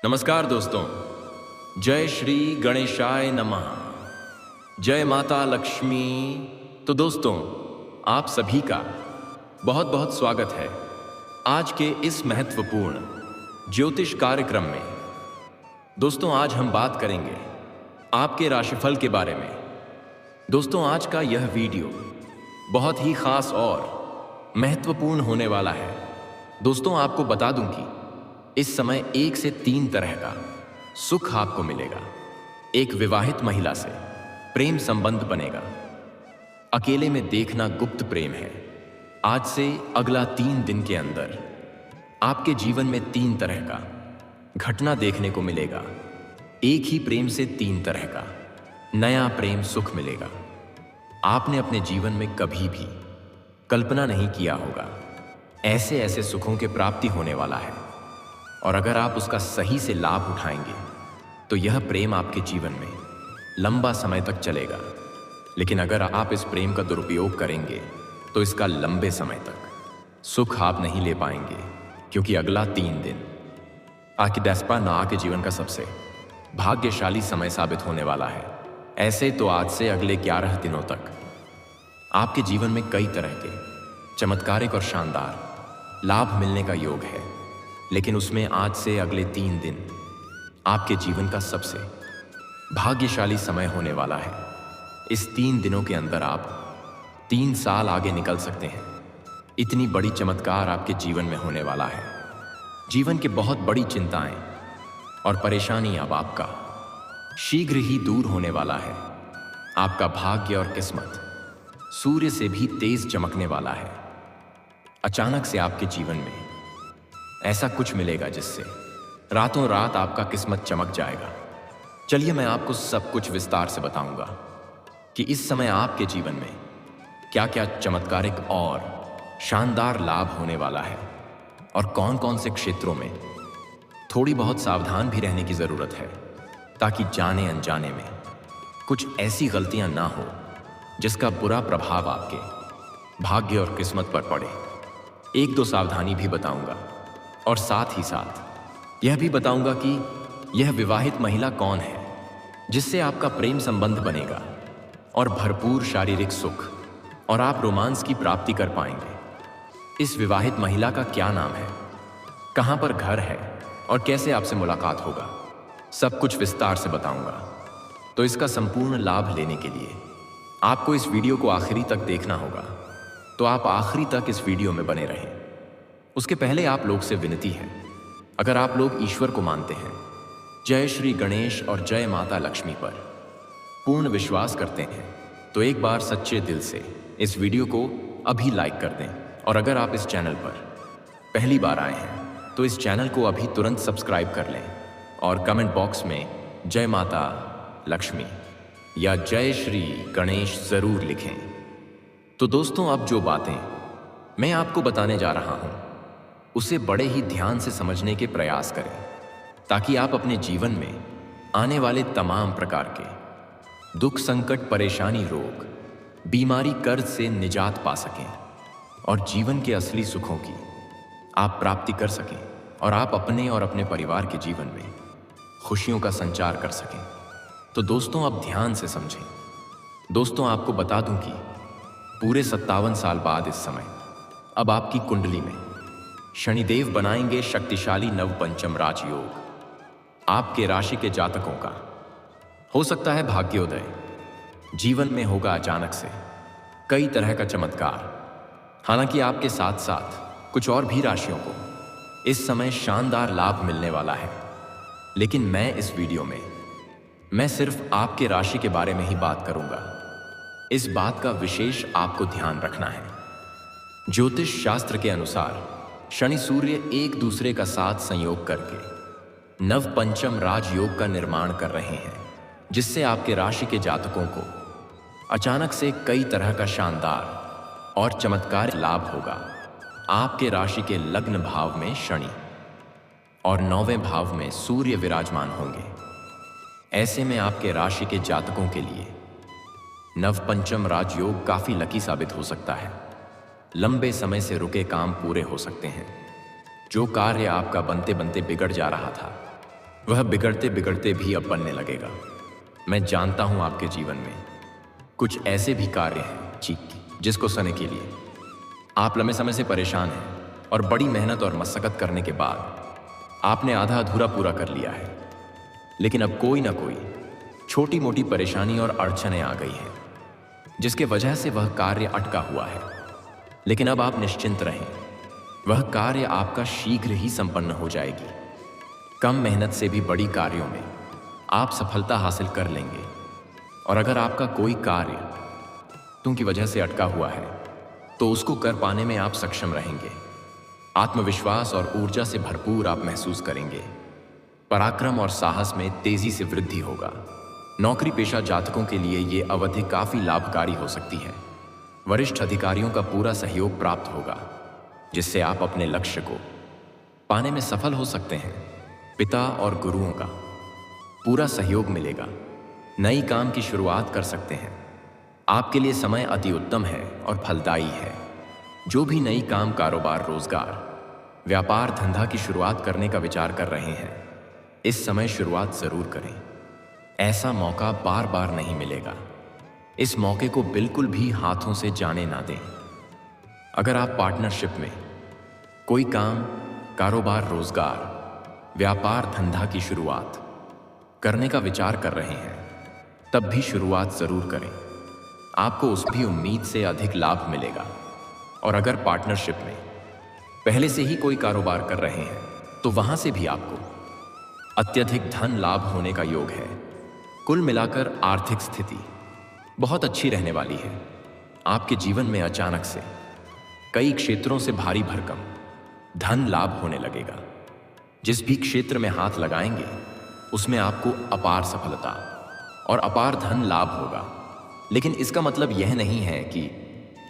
नमस्कार दोस्तों। जय श्री गणेशाय नमः। जय माता लक्ष्मी। तो दोस्तों, आप सभी का बहुत बहुत स्वागत है आज के इस महत्वपूर्ण ज्योतिष कार्यक्रम में। दोस्तों, आज हम बात करेंगे आपके राशिफल के बारे में। दोस्तों, आज का यह वीडियो बहुत ही खास और महत्वपूर्ण होने वाला है। दोस्तों, आपको बता दूं कि इस समय 1 से 3 तरह का सुख आपको मिलेगा। एक विवाहित महिला से प्रेम संबंध बनेगा। अकेले में देखना गुप्त प्रेम है। आज से अगला 3 दिन के अंदर आपके जीवन में 3 तरह का घटना देखने को मिलेगा। एक ही प्रेम से 3 तरह का नया प्रेम सुख मिलेगा। आपने अपने जीवन में कभी भी कल्पना नहीं किया होगा ऐसे ऐसे सुखों के प्राप्ति होने वाला है। और अगर आप उसका सही से लाभ उठाएंगे तो यह प्रेम आपके जीवन में लंबा समय तक चलेगा। लेकिन अगर आप इस प्रेम का दुरुपयोग करेंगे तो इसका लंबे समय तक सुख आप नहीं ले पाएंगे, क्योंकि अगला 3 दिन आकिडास्पा ना के जीवन का सबसे भाग्यशाली समय साबित होने वाला है। ऐसे तो आज से अगले 11 दिनों तक आपके जीवन में कई तरह के चमत्कारिक और शानदार लाभ मिलने का योग है। लेकिन उसमें आज से अगले 3 दिन आपके जीवन का सबसे भाग्यशाली समय होने वाला है। इस 3 दिनों के अंदर आप 3 साल आगे निकल सकते हैं। इतनी बड़ी चमत्कार आपके जीवन में होने वाला है। जीवन की बहुत बड़ी चिंताएं और परेशानी अब आपका शीघ्र ही दूर होने वाला है। आपका भाग्य और किस्मत सूर्य से भी तेज चमकने वाला है। अचानक से आपके जीवन में ऐसा कुछ मिलेगा जिससे रातों रात आपका किस्मत चमक जाएगा। चलिए, मैं आपको सब कुछ विस्तार से बताऊंगा कि इस समय आपके जीवन में क्या क्या चमत्कारिक और शानदार लाभ होने वाला है और कौन कौन से क्षेत्रों में थोड़ी बहुत सावधान भी रहने की जरूरत है, ताकि जाने अनजाने में कुछ ऐसी गलतियां ना हो जिसका बुरा प्रभाव आपके भाग्य और किस्मत पर पड़े। 1-2 सावधानी भी बताऊंगा और साथ ही साथ यह भी बताऊंगा कि यह विवाहित महिला कौन है जिससे आपका प्रेम संबंध बनेगा और भरपूर शारीरिक सुख और आप रोमांस की प्राप्ति कर पाएंगे। इस विवाहित महिला का क्या नाम है, कहां पर घर है और कैसे आपसे मुलाकात होगा, सब कुछ विस्तार से बताऊंगा। तो इसका संपूर्ण लाभ लेने के लिए आपको इस वीडियो को आखिरी तक देखना होगा। तो आप आखिरी तक इस वीडियो में बने रहें। उसके पहले आप लोग से विनती है, अगर आप लोग ईश्वर को मानते हैं, जय श्री गणेश और जय माता लक्ष्मी पर पूर्ण विश्वास करते हैं, तो एक बार सच्चे दिल से इस वीडियो को अभी लाइक कर दें। और अगर आप इस चैनल पर पहली बार आए हैं तो इस चैनल को अभी तुरंत सब्सक्राइब कर लें और कमेंट बॉक्स में जय माता लक्ष्मी या जय श्री गणेश जरूर लिखें। तो दोस्तों, अब जो बातें मैं आपको बताने जा रहा हूं उसे बड़े ही ध्यान से समझने के प्रयास करें, ताकि आप अपने जीवन में आने वाले तमाम प्रकार के दुख, संकट, परेशानी, रोग, बीमारी, कर्ज से निजात पा सकें और जीवन के असली सुखों की आप प्राप्ति कर सकें और आप अपने और अपने परिवार के जीवन में खुशियों का संचार कर सकें। तो दोस्तों, अब ध्यान से समझें। दोस्तों, आपको बता दूं कि पूरे 57 साल बाद इस समय अब आपकी कुंडली में शनिदेव बनाएंगे शक्तिशाली नवपंचम राजयोग। आपके राशि के जातकों का हो सकता है भाग्योदय। जीवन में होगा अचानक से कई तरह का चमत्कार। हालांकि आपके साथ साथ कुछ और भी राशियों को इस समय शानदार लाभ मिलने वाला है। लेकिन मैं इस वीडियो में मैं सिर्फ आपके राशि के बारे में ही बात करूंगा। इस बात का विशेष आपको ध्यान रखना है। ज्योतिष शास्त्र के अनुसार शनि सूर्य एक दूसरे का साथ संयोग करके नवपंचम राजयोग का निर्माण कर रहे हैं, जिससे आपके राशि के जातकों को अचानक से कई तरह का शानदार और चमत्कार लाभ होगा। आपके राशि के लग्न भाव में शनि और 9वें भाव में सूर्य विराजमान होंगे। ऐसे में आपके राशि के जातकों के लिए नवपंचम राजयोग काफी लकी साबित हो सकता है। लंबे समय से रुके काम पूरे हो सकते हैं। जो कार्य आपका बनते बनते बिगड़ जा रहा था, वह बिगड़ते बिगड़ते भी अब बनने लगेगा। मैं जानता हूं आपके जीवन में कुछ ऐसे भी कार्य हैं जिसको सने के लिए आप लंबे समय से परेशान हैं और बड़ी मेहनत और मशक्कत करने के बाद आपने आधा अधूरा पूरा कर लिया है। लेकिन अब कोई ना कोई छोटी मोटी परेशानी और अड़चनें आ गई हैं जिसके वजह से वह कार्य अटका हुआ है। लेकिन अब आप निश्चिंत रहें, वह कार्य आपका शीघ्र ही संपन्न हो जाएगी। कम मेहनत से भी बड़ी कार्यों में आप सफलता हासिल कर लेंगे। और अगर आपका कोई कार्य की वजह से अटका हुआ है तो उसको कर पाने में आप सक्षम रहेंगे। आत्मविश्वास और ऊर्जा से भरपूर आप महसूस करेंगे। पराक्रम और साहस में तेजी से वृद्धि होगा। नौकरी पेशा जातकों के लिए ये अवधि काफी लाभकारी हो सकती है। वरिष्ठ अधिकारियों का पूरा सहयोग प्राप्त होगा जिससे आप अपने लक्ष्य को पाने में सफल हो सकते हैं। पिता और गुरुओं का पूरा सहयोग मिलेगा। नई काम की शुरुआत कर सकते हैं। आपके लिए समय अति उत्तम है और फलदायी है। जो भी नई काम, कारोबार, रोजगार, व्यापार, धंधा की शुरुआत करने का विचार कर रहे हैं, इस समय शुरुआत जरूर करें। ऐसा मौका बार बार नहीं मिलेगा। इस मौके को बिल्कुल भी हाथों से जाने ना दें। अगर आप पार्टनरशिप में कोई काम, कारोबार, रोजगार, व्यापार, धंधा की शुरुआत करने का विचार कर रहे हैं, तब भी शुरुआत जरूर करें। आपको उस भी उम्मीद से अधिक लाभ मिलेगा। और अगर पार्टनरशिप में पहले से ही कोई कारोबार कर रहे हैं तो वहां से भी आपको अत्यधिक धन लाभ होने का योग है। कुल मिलाकर आर्थिक स्थिति बहुत अच्छी रहने वाली है। आपके जीवन में अचानक से कई क्षेत्रों से भारी भरकम धन लाभ होने लगेगा। जिस भी क्षेत्र में हाथ लगाएंगे उसमें आपको अपार सफलता और अपार धन लाभ होगा। लेकिन इसका मतलब यह नहीं है कि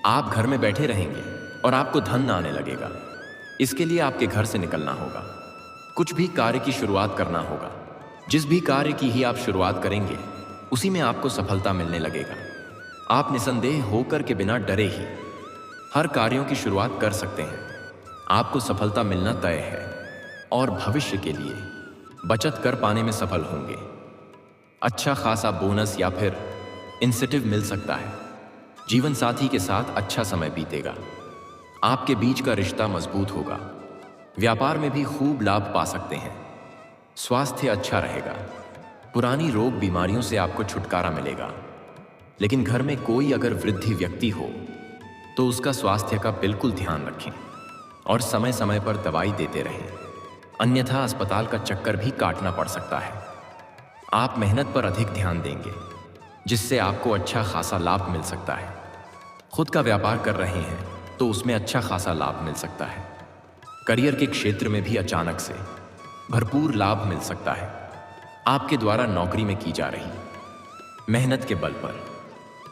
आप घर में बैठे रहेंगे और आपको धन आने लगेगा। इसके लिए आपके घर से निकलना होगा, कुछ भी कार्य की शुरुआत करना होगा। जिस भी कार्य की ही आप शुरुआत करेंगे उसी में आपको सफलता मिलने लगेगा। आप निसंदेह होकर के बिना डरे ही हर कार्यों की शुरुआत कर सकते हैं। आपको सफलता मिलना तय है और भविष्य के लिए बचत कर पाने में सफल होंगे। अच्छा खासा बोनस या फिर इंसेंटिव मिल सकता है। जीवन साथी के साथ अच्छा समय बीतेगा। आपके बीच का रिश्ता मजबूत होगा। व्यापार में भी खूब लाभ पा सकते हैं। स्वास्थ्य अच्छा रहेगा। पुरानी रोग बीमारियों से आपको छुटकारा मिलेगा। लेकिन घर में कोई अगर वृद्ध व्यक्ति हो तो उसका स्वास्थ्य का बिल्कुल ध्यान रखें और समय समय पर दवाई देते रहें, अन्यथा अस्पताल का चक्कर भी काटना पड़ सकता है। आप मेहनत पर अधिक ध्यान देंगे जिससे आपको अच्छा खासा लाभ मिल सकता है। खुद का व्यापार कर रहे हैं तो उसमें अच्छा खासा लाभ मिल सकता है। करियर के क्षेत्र में भी अचानक से भरपूर लाभ मिल सकता है। आपके द्वारा नौकरी में की जा रही मेहनत के बल पर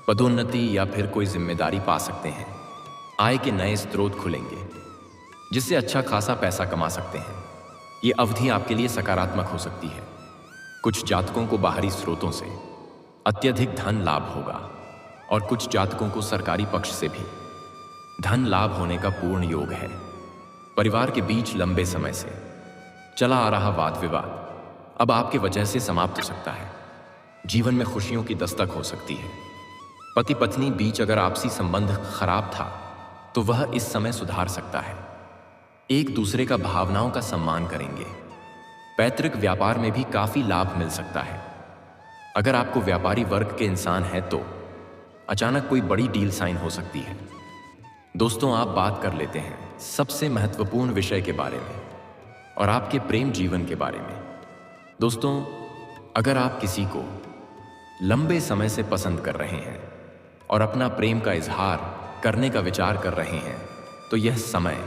पदोन्नति या फिर कोई जिम्मेदारी पा सकते हैं। आय के नए स्रोत खुलेंगे जिससे अच्छा खासा पैसा कमा सकते हैं। ये अवधि आपके लिए सकारात्मक हो सकती है। कुछ जातकों को बाहरी स्रोतों से अत्यधिक धन लाभ होगा और कुछ जातकों को सरकारी पक्ष से भी धन लाभ होने का पूर्ण योग है। परिवार के बीच लंबे समय से चला आ रहा वाद विवाद अब आपके वजह से समाप्त हो सकता है। जीवन में खुशियों की दस्तक हो सकती है। पति पत्नी बीच अगर आपसी संबंध खराब था तो वह इस समय सुधार सकता है। एक दूसरे का भावनाओं का सम्मान करेंगे। पैतृक व्यापार में भी काफी लाभ मिल सकता है। अगर आपको व्यापारी वर्ग के इंसान हैं तो अचानक कोई बड़ी डील साइन हो सकती है। दोस्तों, आप बात कर लेते हैं सबसे महत्वपूर्ण विषय के बारे में और आपके प्रेम जीवन के बारे में। दोस्तों, अगर आप किसी को लंबे समय से पसंद कर रहे हैं और अपना प्रेम का इजहार करने का विचार कर रहे हैं तो यह समय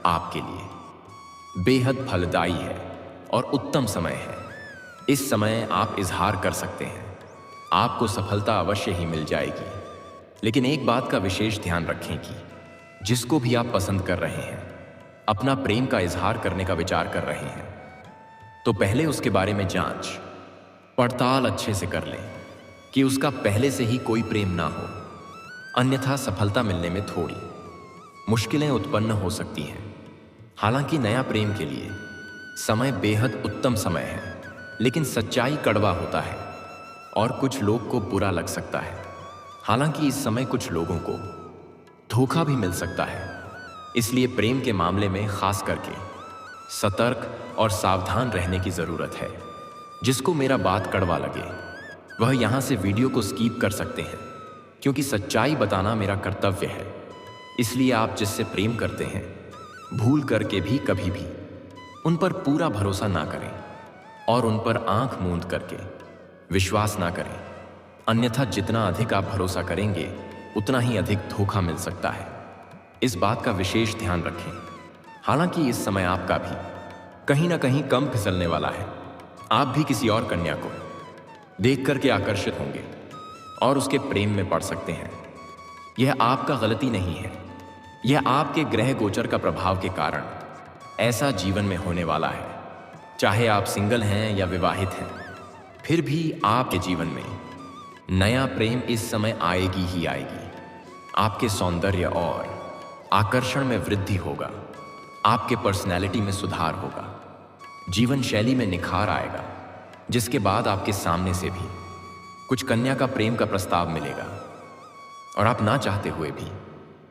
आपके लिए बेहद फलदायी है और उत्तम समय है। इस समय आप इजहार कर सकते हैं। आपको सफलता अवश्य ही मिल जाएगी। लेकिन एक बात का विशेष ध्यान रखें कि जिसको भी आप पसंद कर रहे हैं, अपना प्रेम का इजहार करने का विचार कर रहे हैं, तो पहले उसके बारे में जांच पड़ताल अच्छे से कर लें कि उसका पहले से ही कोई प्रेम ना हो। अन्यथा सफलता मिलने में थोड़ी मुश्किलें उत्पन्न हो सकती हैं। हालांकि नया प्रेम के लिए समय बेहद उत्तम समय है। लेकिन सच्चाई कड़वा होता है और कुछ लोग को बुरा लग सकता है। हालांकि इस समय कुछ लोगों को धोखा भी मिल सकता है। इसलिए प्रेम के मामले में खास करके सतर्क और सावधान रहने की जरूरत है। जिसको मेरा बात कड़वा लगे वह यहां से वीडियो को स्किप कर सकते हैं, क्योंकि सच्चाई बताना मेरा कर्तव्य है। इसलिए आप जिससे प्रेम करते हैं भूल करके भी कभी भी उन पर पूरा भरोसा ना करें और उन पर आंख मूंद करके विश्वास ना करें। अन्यथा जितना अधिक आप भरोसा करेंगे उतना ही अधिक धोखा मिल सकता है। इस बात का विशेष ध्यान रखें। हालांकि इस समय आपका भी कहीं ना कहीं कम फिसलने वाला है। आप भी किसी और कन्या को देख करके आकर्षित होंगे और उसके प्रेम में पड़ सकते हैं। यह आपका गलती नहीं है, यह आपके ग्रह गोचर का प्रभाव के कारण ऐसा जीवन में होने वाला है। चाहे आप सिंगल हैं या विवाहित हैं, फिर भी आपके जीवन में नया प्रेम इस समय आएगी ही आएगी। आपके सौंदर्य और आकर्षण में वृद्धि होगा, आपके पर्सनैलिटी में सुधार होगा, जीवन शैली में निखार आएगा, जिसके बाद आपके सामने से भी कुछ कन्या का प्रेम का प्रस्ताव मिलेगा और आप ना चाहते हुए भी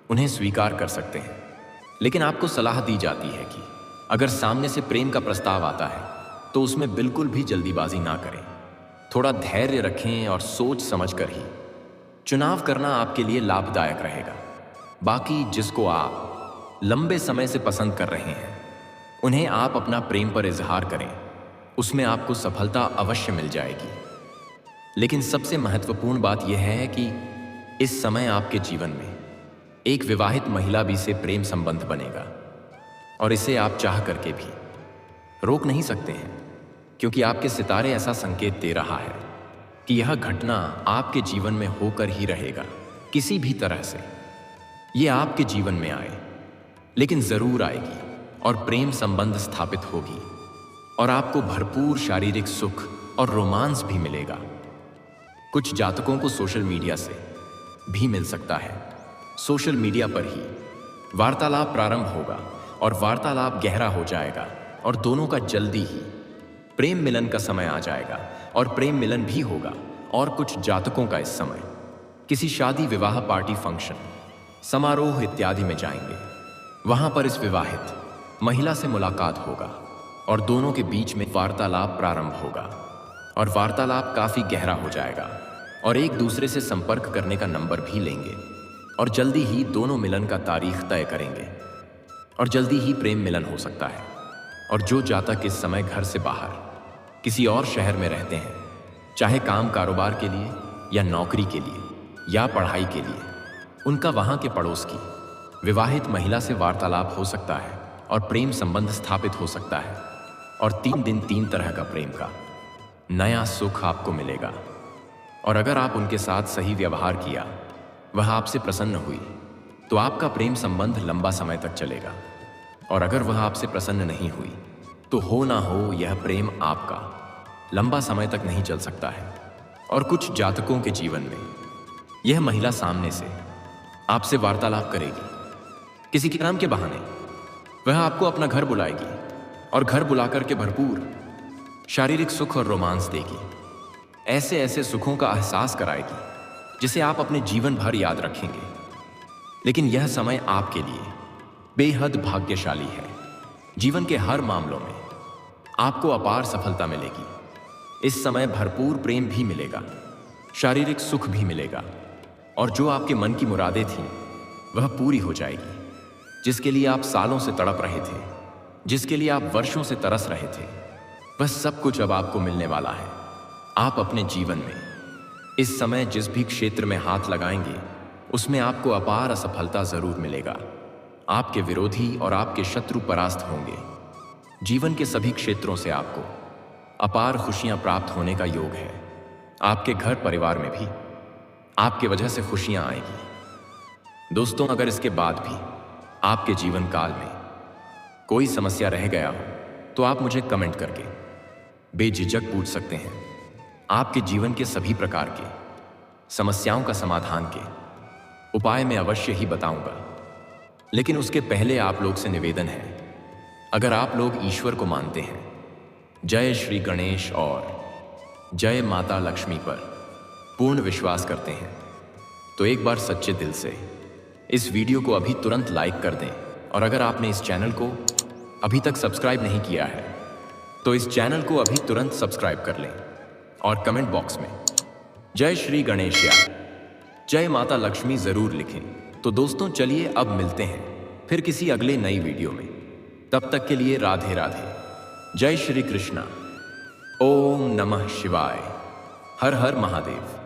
उन्हें स्वीकार कर सकते हैं। लेकिन आपको सलाह दी जाती है कि अगर सामने से प्रेम का प्रस्ताव आता है तो उसमें बिल्कुल भी जल्दीबाजी ना करें। थोड़ा धैर्य रखें और सोच समझकर ही चुनाव करना आपके लिए लाभदायक रहेगा। बाकी जिसको आप लंबे समय से पसंद कर रहे हैं उन्हें आप अपना प्रेम पर इजहार करें, उसमें आपको सफलता अवश्य मिल जाएगी। लेकिन सबसे महत्वपूर्ण बात यह है कि इस समय आपके जीवन में एक विवाहित महिला भी से प्रेम संबंध बनेगा और इसे आप चाह करके भी रोक नहीं सकते हैं, क्योंकि आपके सितारे ऐसा संकेत दे रहा है कि यह घटना आपके जीवन में होकर ही रहेगा। किसी भी तरह से यह आपके जीवन में आए, लेकिन जरूर आएगी और प्रेम संबंध स्थापित होगी और आपको भरपूर शारीरिक सुख और रोमांस भी मिलेगा। कुछ जातकों को सोशल मीडिया से भी मिल सकता है। सोशल मीडिया पर ही वार्तालाप प्रारंभ होगा और वार्तालाप गहरा हो जाएगा और दोनों का जल्दी ही प्रेम मिलन का समय आ जाएगा और प्रेम मिलन भी होगा। और कुछ जातकों का इस समय किसी शादी, विवाह, पार्टी, फंक्शन, समारोह इत्यादि में जाएंगे। वहां पर इस विवाहित महिला से मुलाकात होगा और दोनों के बीच में वार्तालाप प्रारंभ होगा और वार्तालाप काफी गहरा हो जाएगा और एक दूसरे से संपर्क करने का नंबर भी लेंगे और जल्दी ही दोनों मिलन का तारीख तय करेंगे और जल्दी ही प्रेम मिलन हो सकता है। और जो जातक इस समय घर से बाहर किसी और शहर में रहते हैं, चाहे काम कारोबार के लिए या नौकरी के लिए या पढ़ाई के लिए, उनका वहां के पड़ोस की विवाहित महिला से वार्तालाप हो सकता है और प्रेम संबंध स्थापित हो सकता है और 3 दिन 3 तरह का प्रेम का नया सुख आपको मिलेगा। और अगर आप उनके साथ सही व्यवहार किया, वह आपसे प्रसन्न हुई, तो आपका प्रेम संबंध लंबा समय तक चलेगा। और अगर वह आपसे प्रसन्न नहीं हुई तो हो ना हो यह प्रेम आपका लंबा समय तक नहीं चल सकता है। और कुछ जातकों के जीवन में यह महिला सामने से आपसे वार्तालाप करेगी, किसी के नाम के बहाने वह आपको अपना घर बुलाएगी और घर बुलाकर के भरपूर शारीरिक सुख और रोमांस देगी। ऐसे ऐसे सुखों का एहसास कराएगी जिसे आप अपने जीवन भर याद रखेंगे। लेकिन यह समय आपके लिए बेहद भाग्यशाली है। जीवन के हर मामलों में आपको अपार सफलता मिलेगी। इस समय भरपूर प्रेम भी मिलेगा, शारीरिक सुख भी मिलेगा और जो आपके मन की मुरादें थीं वह पूरी हो जाएगी। जिसके लिए आप सालों से तड़प रहे थे, जिसके लिए आप वर्षों से तरस रहे थे, वह सब कुछ अब आपको मिलने वाला है। आप अपने जीवन में इस समय जिस भी क्षेत्र में हाथ लगाएंगे उसमें आपको अपार असफलता जरूर मिलेगा। आपके विरोधी और आपके शत्रु परास्त होंगे। जीवन के सभी क्षेत्रों से आपको अपार खुशियां प्राप्त होने का योग है। आपके घर परिवार में भी आपके वजह से खुशियां आएगी। दोस्तों, अगर इसके बाद भी आपके जीवन काल में कोई समस्या रह गया हो तो आप मुझे कमेंट करके बेझिझक पूछ सकते हैं। आपके जीवन के सभी प्रकार के समस्याओं का समाधान के उपाय मैं अवश्य ही बताऊंगा। लेकिन उसके पहले आप लोग से निवेदन है, अगर आप लोग ईश्वर को मानते हैं जय श्री गणेश और जय माता लक्ष्मी पर पूर्ण विश्वास करते हैं तो एक बार सच्चे दिल से इस वीडियो को अभी तुरंत लाइक कर दें। और अगर आपने इस चैनल को अभी तक सब्सक्राइब नहीं किया है तो इस चैनल को अभी तुरंत सब्सक्राइब कर लें और कमेंट बॉक्स में जय श्री गणेश या जय माता लक्ष्मी जरूर लिखें। तो दोस्तों चलिए अब मिलते हैं फिर किसी अगले नई वीडियो में। तब तक के लिए राधे राधे। जय श्री कृष्णा। ओम नमः शिवाय। हर हर महादेव।